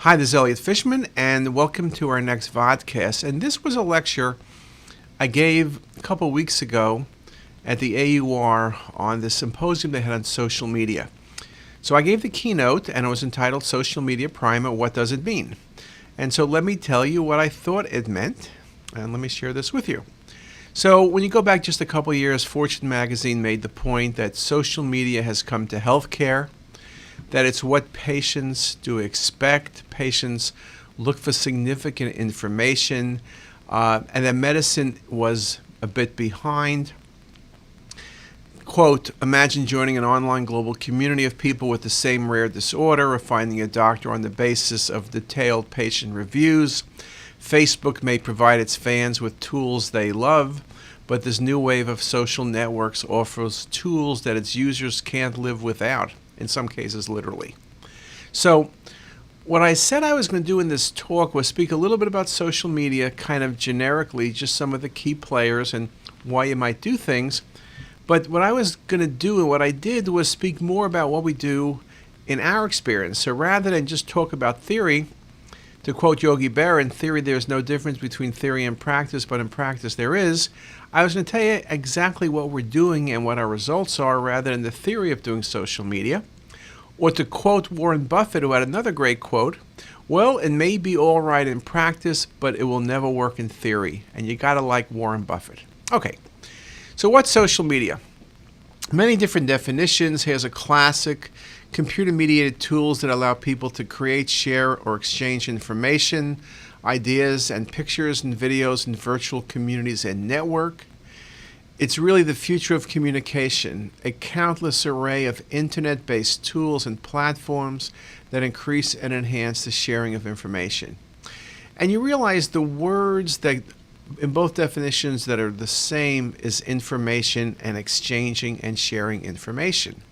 Hi, this is Elliot Fishman, and welcome to our next vodcast. And this was a lecture I gave a couple weeks ago at the AUR on the symposium they had on social media. So I gave the keynote, and it was entitled Social Media Primer, What Does It Mean? And so let me tell you what I thought it meant, and let me share this with you. So when you go back just a couple years, Fortune magazine made the point that social media has come to healthcare, that it's what patients do expect. Patients look for significant information, and that medicine was a bit behind. Quote, imagine joining an online global community of people with the same rare disorder or finding a doctor on the basis of detailed patient reviews. Facebook may provide its fans with tools they love, but this new wave of social networks offers tools that its users can't live without. In some cases, literally. So what I said I was going to do in this talk was speak a little bit about social media, kind of generically, just some of the key players and why you might do things. But what I was going to do and what I did was speak more about what we do in our experience. So rather than just talk about theory, to quote Yogi Berra, in theory there's no difference between theory and practice, but in practice there is. I was going to tell you exactly what we're doing and what our results are rather than the theory of doing social media. Or to quote Warren Buffett, who had another great quote, well, it may be all right in practice, but it will never work in theory. And you got to like Warren Buffett. Okay, so what's social media? Many different definitions. Here's a classic: computer-mediated tools that allow people to create, share, or exchange information, ideas, and pictures and videos in virtual communities and network. It's really the future of communication, a countless array of internet-based tools and platforms that increase and enhance the sharing of information. And you realize the words that in both definitions that are the same is information and exchanging and sharing information.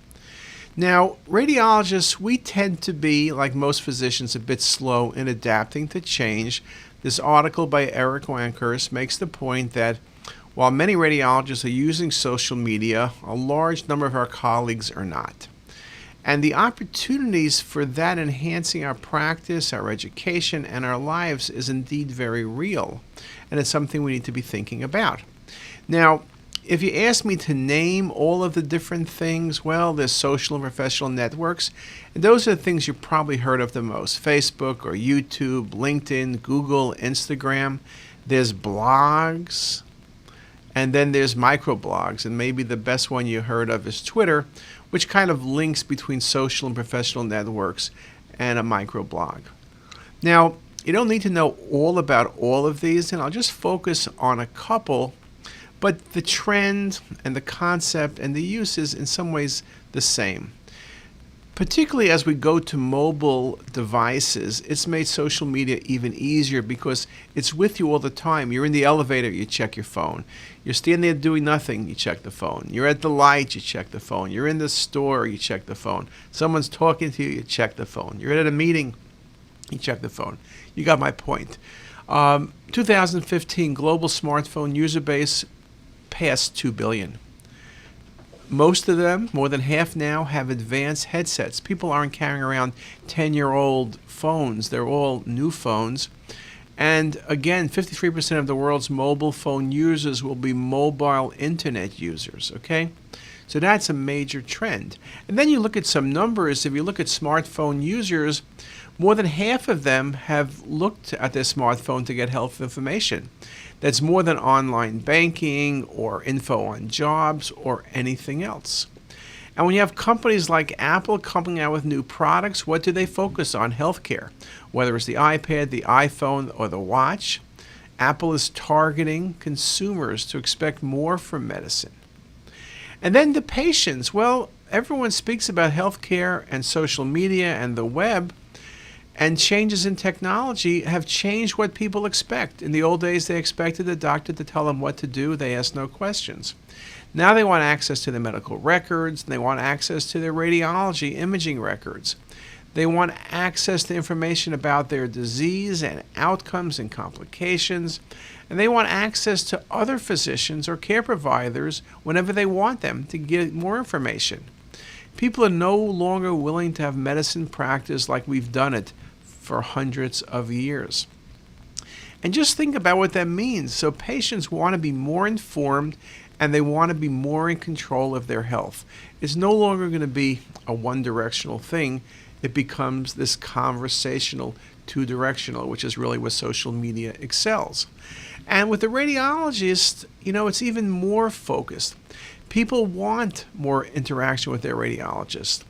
Now, radiologists, we tend to be, like most physicians, a bit slow in adapting to change. This article by Eric Wankhurst makes the point that while many radiologists are using social media, a large number of our colleagues are not. And the opportunities for that enhancing our practice, our education, and our lives is indeed very real. And it's something we need to be thinking about. Now, if you ask me to name all of the different things, well, there's social and professional networks. And those are the things you've probably heard of the most: Facebook or YouTube, LinkedIn, Google, Instagram. There's blogs. And then there's microblogs, and maybe the best one you heard of is Twitter, which kind of links between social and professional networks and a microblog. Now, you don't need to know all about all of these, and I'll just focus on a couple, but the trend and the concept and the use is in some ways the same. Particularly as we go to mobile devices, it's made social media even easier because it's with you all the time. You're in the elevator, you check your phone. You're standing there doing nothing, you check the phone. You're at the light, you check the phone. You're in the store, you check the phone. Someone's talking to you, you check the phone. You're at a meeting, you check the phone. You got my point. 2015 global smartphone user base passed 2 billion. Most of them, more than half now, have advanced headsets. People aren't carrying around 10-year-old phones. They're all new phones. And again, 53% of the world's mobile phone users will be mobile internet users, okay? So that's a major trend. And then you look at some numbers. If you look at smartphone users, more than half of them have looked at their smartphone to get health information. That's more than online banking or info on jobs or anything else. And when you have companies like Apple coming out with new products, what do they focus on? Healthcare. Whether it's the iPad, the iPhone, or the watch, Apple is targeting consumers to expect more from medicine. And then the patients. Well, everyone speaks about healthcare and social media and the web, and changes in technology have changed what people expect. In the old days, they expected the doctor to tell them what to do. They asked no questions. Now they want access to their medical records. They want access to their radiology imaging records. They want access to information about their disease and outcomes and complications. And they want access to other physicians or care providers whenever they want them to get more information. People are no longer willing to have medicine practice like we've done it for hundreds of years. And just think about what that means. So patients want to be more informed and they want to be more in control of their health. It's no longer going to be a one-directional thing. It becomes this conversational, two-directional, which is really where social media excels. And with the radiologist, it's even more focused. People want more interaction with their radiologist.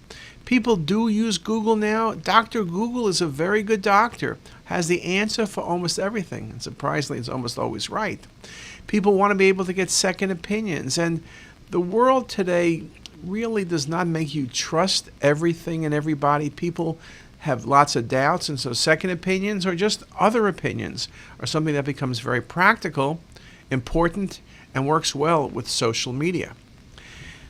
People do use Google now. Dr. Google is a very good doctor, has the answer for almost everything, and surprisingly, it's almost always right. People want to be able to get second opinions, and the world today really does not make you trust everything and everybody. People have lots of doubts, and so second opinions or just other opinions are something that becomes very practical, important, and works well with social media.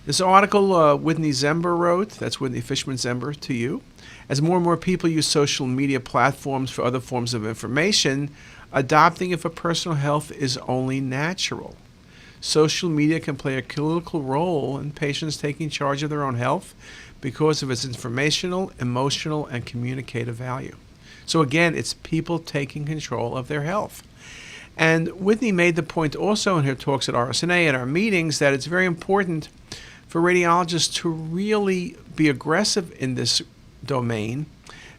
This article Whitney Zember wrote, that's Whitney Fishman Zember to you. As more and more people use social media platforms for other forms of information, adopting it for personal health is only natural. Social media can play a critical role in patients taking charge of their own health because of its informational, emotional, and communicative value. So again, it's people taking control of their health. And Whitney made the point also in her talks at RSNA and our meetings that it's very important for radiologists to really be aggressive in this domain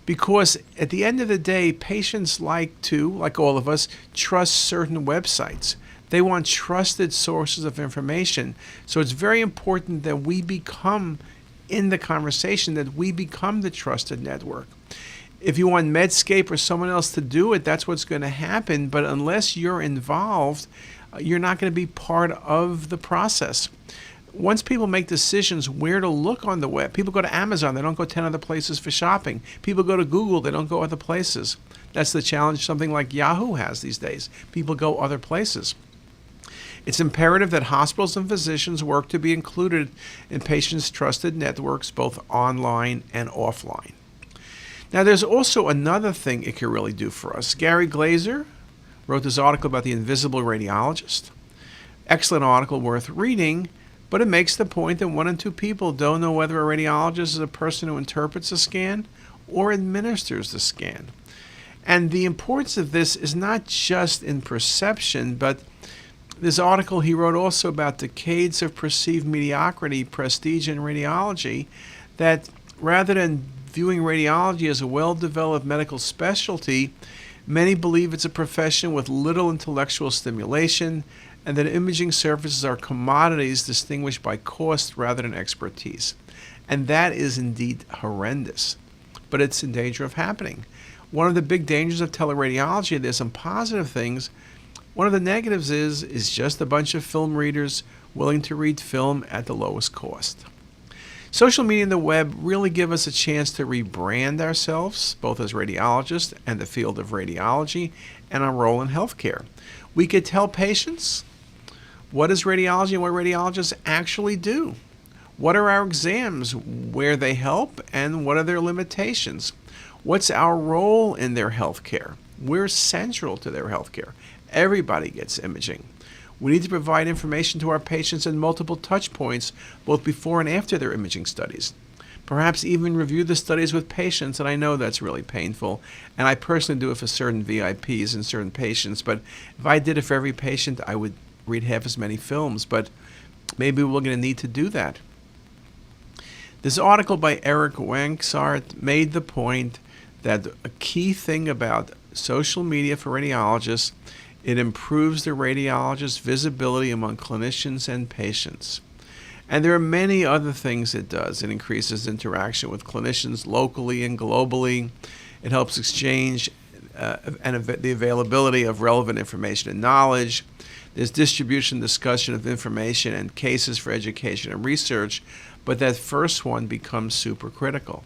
because at the end of the day, patients like all of us, trust certain websites. They want trusted sources of information. So it's very important that we become in the conversation, that we become the trusted network. If you want Medscape or someone else to do it, that's what's going to happen. But unless you're involved, you're not going to be part of the process. Once people make decisions where to look on the web, people go to Amazon, they don't go 10 other places for shopping. People go to Google, they don't go other places. That's the challenge something like Yahoo has these days. People go other places. It's imperative that hospitals and physicians work to be included in patients' trusted networks, both online and offline. Now, there's also another thing it can really do for us. Gary Glazer wrote this article about the invisible radiologist. Excellent article, worth reading. But it makes the point that 1 in 2 people don't know whether a radiologist is a person who interprets a scan or administers the scan. And the importance of this is not just in perception, but this article he wrote also about decades of perceived mediocrity, prestige in radiology, that rather than viewing radiology as a well-developed medical specialty, many believe it's a profession with little intellectual stimulation, and that imaging services are commodities distinguished by cost rather than expertise. And that is indeed horrendous, but it's in danger of happening. One of the big dangers of teleradiology, there's some positive things. One of the negatives is just a bunch of film readers willing to read film at the lowest cost. Social media and the web really give us a chance to rebrand ourselves, both as radiologists and the field of radiology, and our role in healthcare. We could tell patients what is radiology and what radiologists actually do. What are our exams, where they help, and what are their limitations? What's our role in their healthcare? We're central to their healthcare. Everybody gets imaging. We need to provide information to our patients in multiple touch points, both before and after their imaging studies. Perhaps even review the studies with patients, and I know that's really painful, and I personally do it for certain VIPs and certain patients, but if I did it for every patient, I would read half as many films, but maybe we're going to need to do that. This article by Eric Wangsart made the point that a key thing about social media for radiologists, it improves the radiologist's visibility among clinicians and patients. And there are many other things it does. It increases interaction with clinicians locally and globally. It helps exchange and the availability of relevant information and knowledge. There's distribution, discussion of information and cases for education and research, but that first one becomes super critical.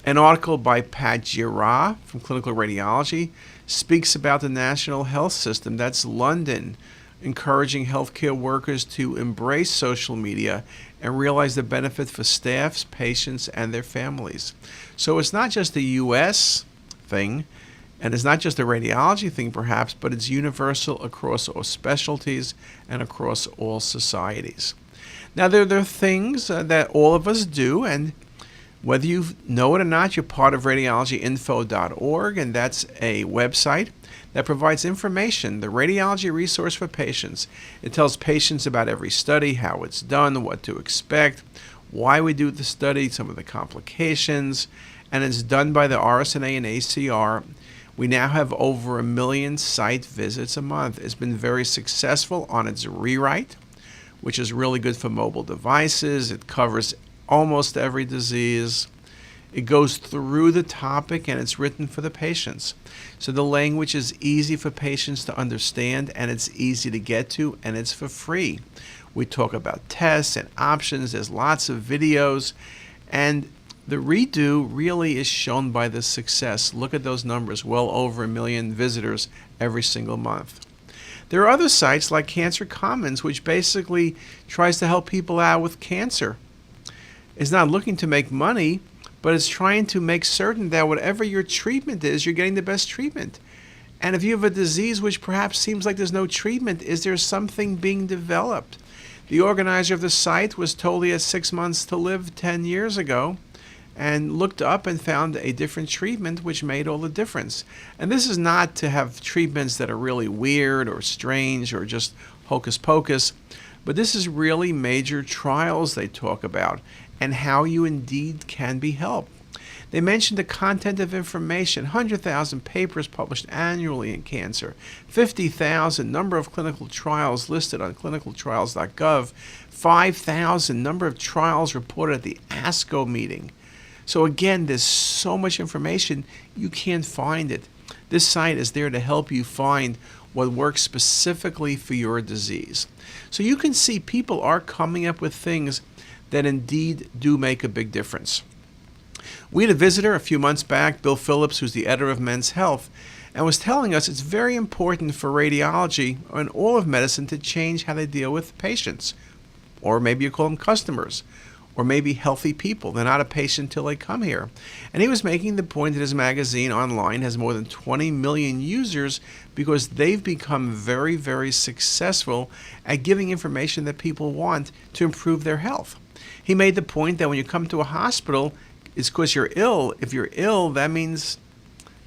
An article by Pat Girard from Clinical Radiology speaks about the National Health System, that's London, encouraging healthcare workers to embrace social media and realize the benefit for staffs, patients, and their families. So it's not just a U.S. thing, and it's not just a radiology thing perhaps, but it's universal across all specialties and across all societies. Now there are things that all of us do, and Whether you know it or not, you're part of radiologyinfo.org, and that's a website that provides information, the radiology resource for patients. It tells patients about every study, how it's done, what to expect, why we do the study, some of the complications, and it's done by the RSNA and ACR. We now have over 1 million site visits a month. It's been very successful on its rewrite, which is really good for mobile devices. It covers almost every disease. It goes through the topic and it's written for the patients. So the language is easy for patients to understand and it's easy to get to and it's for free. We talk about tests and options. There's lots of videos and the redo really is shown by the success. Look at those numbers, well over 1 million visitors every single month. There are other sites like Cancer Commons, which basically tries to help people out with cancer. It's not looking to make money, but it's trying to make certain that whatever your treatment is, you're getting the best treatment. And if you have a disease which perhaps seems like there's no treatment, is there something being developed? The organizer of the site was told he had 6 months to live 10 years ago and looked up and found a different treatment which made all the difference. And this is not to have treatments that are really weird or strange or just hocus pocus, but this is really major trials they talk about and how you indeed can be helped. They mentioned the content of information, 100,000 papers published annually in cancer, 50,000 number of clinical trials listed on clinicaltrials.gov, 5,000 number of trials reported at the ASCO meeting. So again, there's so much information, you can't find it. This site is there to help you find what works specifically for your disease. So you can see people are coming up with things that indeed do make a big difference. We had a visitor a few months back, Bill Phillips, who's the editor of Men's Health, and was telling us it's very important for radiology and all of medicine to change how they deal with patients. Or maybe you call them customers. Or maybe healthy people. They're not a patient till they come here. And he was making the point that his magazine online has more than 20 million users because they've become very, very successful at giving information that people want to improve their health. He made the point that when you come to a hospital, it's because you're ill. If you're ill, that means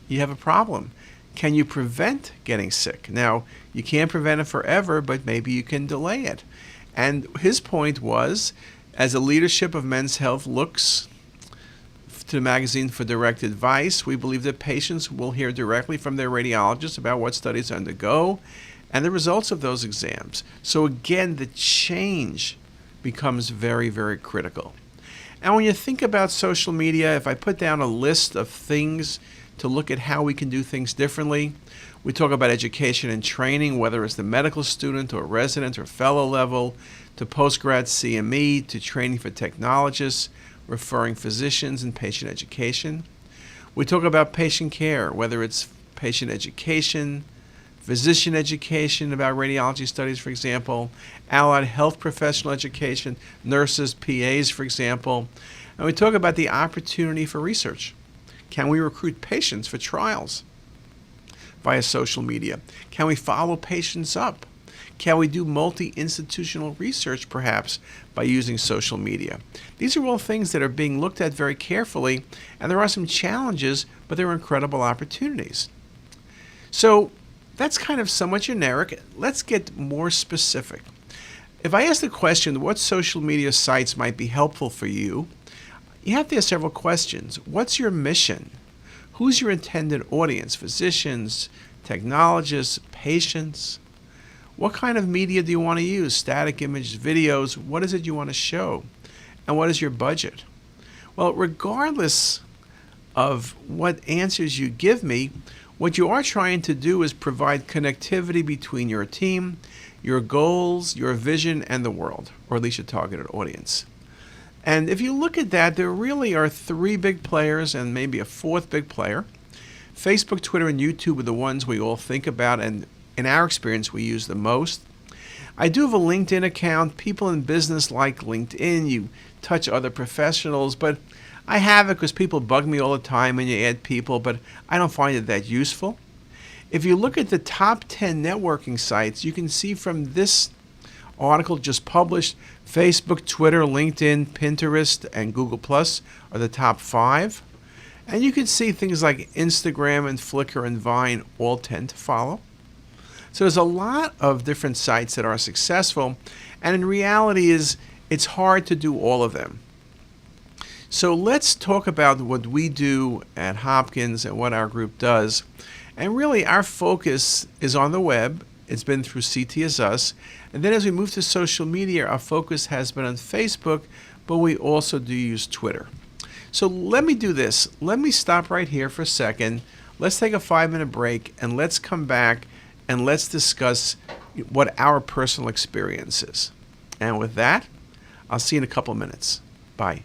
you have a problem. Can you prevent getting sick? Now, you can't prevent it forever, but maybe you can delay it. And his point was, as the leadership of Men's Health looks to the magazine for direct advice, we believe that patients will hear directly from their radiologists about what studies undergo and the results of those exams. So again, the change becomes very, very critical. And when you think about social media, if I put down a list of things to look at how we can do things differently, we talk about education and training, whether it's the medical student or resident or fellow level, to postgrad CME, to training for technologists, referring physicians, and patient education. We talk about patient care, whether it's patient education, physician education about radiology studies, for example, allied health professional education, nurses, PAs, for example. And we talk about the opportunity for research. Can we recruit patients for trials via social media? Can we follow patients up? Can we do multi-institutional research, perhaps, by using social media? These are all things that are being looked at very carefully, and there are some challenges, but there are incredible opportunities. So that's kind of somewhat generic. Let's get more specific. If I ask the question, what social media sites might be helpful for you, you have to ask several questions. What's your mission? Who's your intended audience? Physicians, technologists, patients? What kind of media do you want to use? Static images, videos? What is it you want to show? And what is your budget? Well, regardless of what answers you give me, what you are trying to do is provide connectivity between your team, your goals, your vision, and the world, or at least your targeted audience. And if you look at that, there really are 3 big players and maybe a 4th big player. Facebook, Twitter, and YouTube are the ones we all think about, and in our experience, we use the most. I do have a LinkedIn account. People in business like LinkedIn. You touch other professionals, but I have it because people bug me all the time and you add people, but I don't find it that useful. If you look at the top 10 networking sites, you can see from this article just published, Facebook, Twitter, LinkedIn, Pinterest, and Google Plus are the top 5. And you can see things like Instagram and Flickr and Vine all tend to follow. So there's a lot of different sites that are successful, and in reality it's hard to do all of them. So let's talk about what we do at Hopkins and what our group does. And really our focus is on the web. It's been through CT as Us. And then as we move to social media, our focus has been on Facebook, but we also do use Twitter. So let me do this. Let me stop right here for a second. Let's take a 5-minute break and let's come back and let's discuss what our personal experience is. And with that, I'll see you in a couple of minutes. Bye.